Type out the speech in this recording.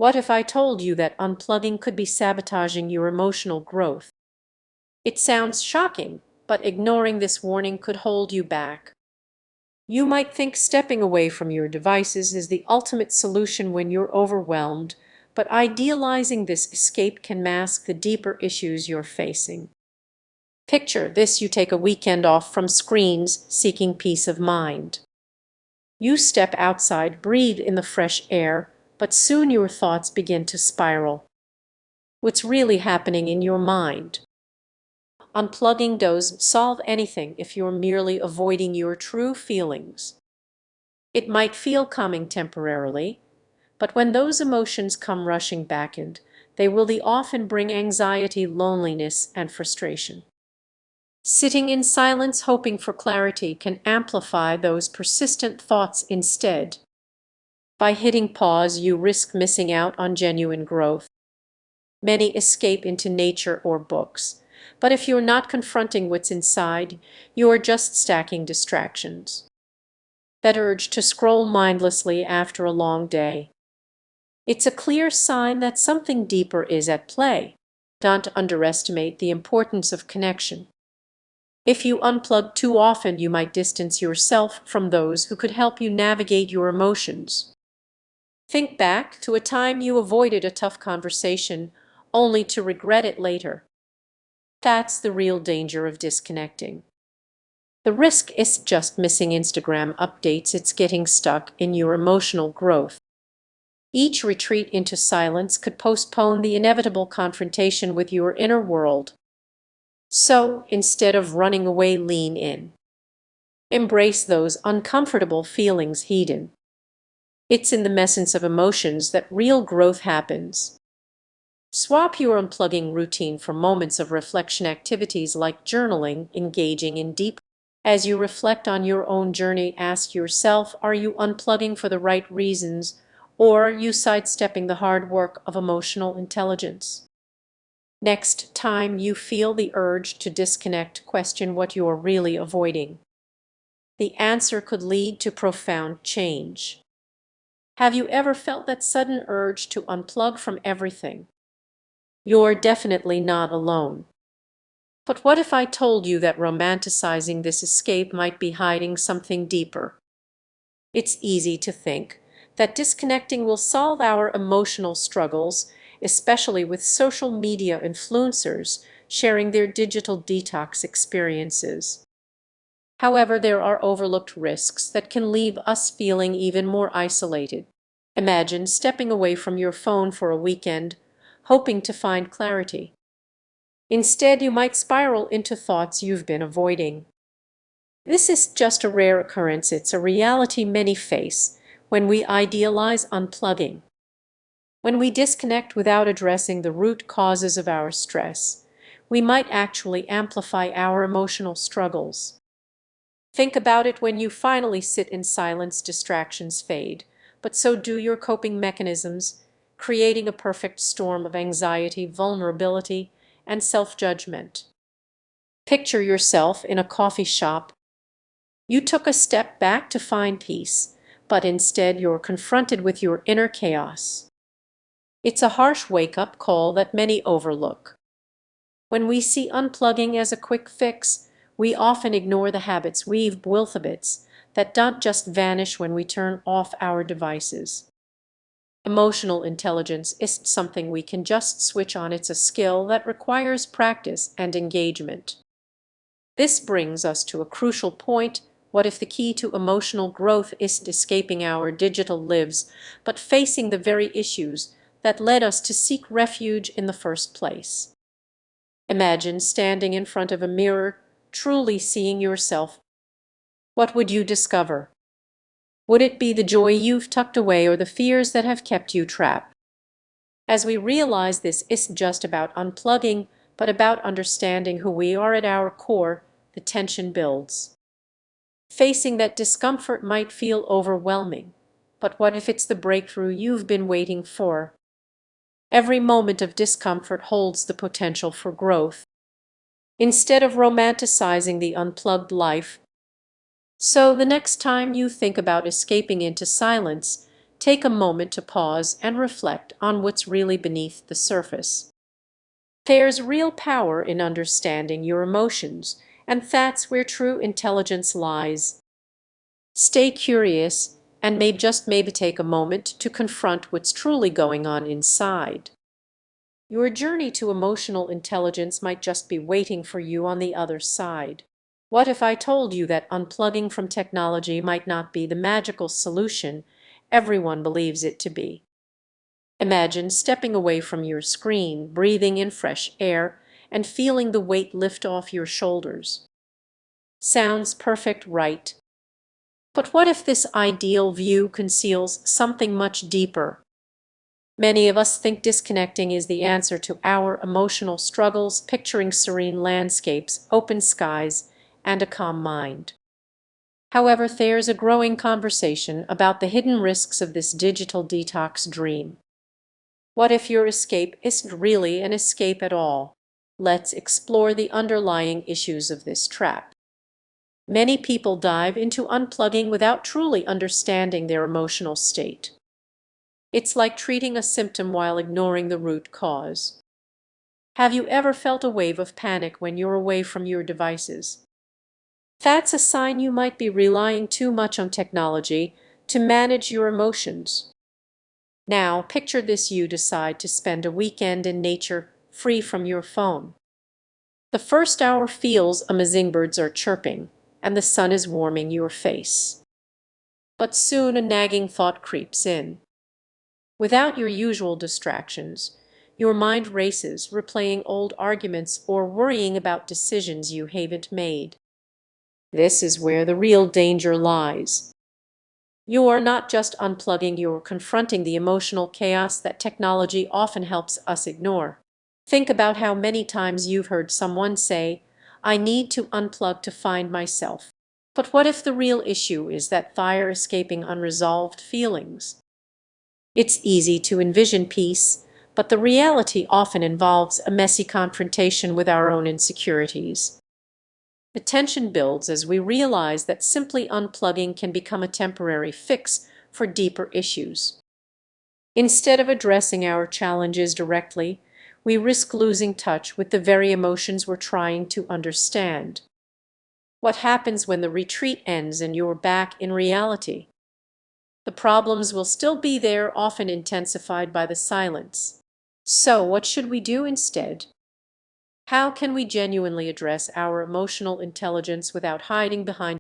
What if I told you that unplugging could be sabotaging your emotional growth? It sounds shocking, but ignoring this warning could hold you back. You might think stepping away from your devices is the ultimate solution when you're overwhelmed, but idealizing this escape can mask the deeper issues you're facing. Picture this: you take a weekend off from screens, seeking peace of mind. You step outside, breathe in the fresh air, but soon your thoughts begin to spiral. What's really happening in your mind? Unplugging doesn't solve anything if you're merely avoiding your true feelings. It might feel calming temporarily, but when those emotions come rushing back in, they will often bring anxiety, loneliness, and frustration. Sitting in silence hoping for clarity can amplify those persistent thoughts instead. By hitting pause, you risk missing out on genuine growth. Many escape into nature or books, but if you're not confronting what's inside, you're just stacking distractions. That urge to scroll mindlessly after a long day. It's a clear sign that something deeper is at play. Don't underestimate the importance of connection. If you unplug too often, you might distance yourself from those who could help you navigate your emotions. Think back to a time you avoided a tough conversation only to regret it later. That's the real danger of disconnecting. The risk is just missing Instagram updates, it's getting stuck in your emotional growth. Each retreat into silence could postpone the inevitable confrontation with your inner world. So, instead of running away, lean in. Embrace those uncomfortable feelings hidden. It's in the essence of emotions that real growth happens. Swap your unplugging routine for moments of reflection, activities like journaling, engaging in deep. As you reflect on your own journey, ask yourself, are you unplugging for the right reasons, or are you sidestepping the hard work of emotional intelligence? Next time you feel the urge to disconnect, question what you're really avoiding. The answer could lead to profound change. Have you ever felt that sudden urge to unplug from everything? You're definitely not alone. But what if I told you that romanticizing this escape might be hiding something deeper? It's easy to think that disconnecting will solve our emotional struggles, especially with social media influencers sharing their digital detox experiences. However, there are overlooked risks that can leave us feeling even more isolated. Imagine stepping away from your phone for a weekend, hoping to find clarity. Instead, you might spiral into thoughts you've been avoiding. This is just a rare occurrence, it's a reality many face when we idealize unplugging. When we disconnect without addressing the root causes of our stress, we might actually amplify our emotional struggles. Think about it: when you finally sit in silence, distractions fade, but so do your coping mechanisms, creating a perfect storm of anxiety, vulnerability, and self-judgment. Picture yourself in a coffee shop. You took a step back to find peace, but instead you're confronted with your inner chaos. It's a harsh wake-up call that many overlook. When we see unplugging as a quick fix, we often ignore the habits we've built, habits that don't just vanish when we turn off our devices. Emotional intelligence isn't something we can just switch on, it's a skill that requires practice and engagement. This brings us to a crucial point. What if the key to emotional growth isn't escaping our digital lives, but facing the very issues that led us to seek refuge in the first place? Imagine standing in front of a mirror, truly seeing yourself. What would you discover? Would it be the joy you've tucked away or the fears that have kept you trapped? As we realize this isn't just about unplugging, but about understanding who we are at our core, the tension builds. Facing that discomfort might feel overwhelming, but what if it's the breakthrough you've been waiting for? Every moment of discomfort holds the potential for growth. Instead of romanticizing the unplugged life, so the next time you think about escaping into silence, Take a moment to pause and reflect on what's really beneath the surface. There's real power in understanding your emotions, and that's where true intelligence lies. Stay curious and maybe take a moment to confront what's truly going on inside. Your journey to emotional intelligence might just be waiting for you on the other side. What if I told you that unplugging from technology might not be the magical solution everyone believes it to be? Imagine stepping away from your screen, breathing in fresh air, and feeling the weight lift off your shoulders. Sounds perfect, right? But what if this ideal view conceals something much deeper? Many of us think disconnecting is the answer to our emotional struggles, picturing serene landscapes, open skies, and a calm mind. However, there's a growing conversation about the hidden risks of this digital detox dream. What if your escape isn't really an escape at all? Let's explore the underlying issues of this trap. Many people dive into unplugging without truly understanding their emotional state. It's like treating a symptom while ignoring the root cause. Have you ever felt a wave of panic when you're away from your devices? That's a sign you might be relying too much on technology to manage your emotions. Now, picture this: you decide to spend a weekend in nature free from your phone. The first hour feels amazing, birds are chirping, and the sun is warming your face. But soon a nagging thought creeps in. Without your usual distractions, your mind races, replaying old arguments or worrying about decisions you haven't made. This is where the real danger lies. You are not just unplugging, you're confronting the emotional chaos that technology often helps us ignore. Think about how many times you've heard someone say, "I need to unplug to find myself." But what if the real issue is that fire escaping unresolved feelings? It's easy to envision peace, but the reality often involves a messy confrontation with our own insecurities. The tension builds as we realize that simply unplugging can become a temporary fix for deeper issues. Instead of addressing our challenges directly, we risk losing touch with the very emotions we're trying to understand. What happens when the retreat ends and you're back in reality? The problems will still be there, often intensified by the silence. So, what should we do instead? How can we genuinely address our emotional intelligence without hiding behind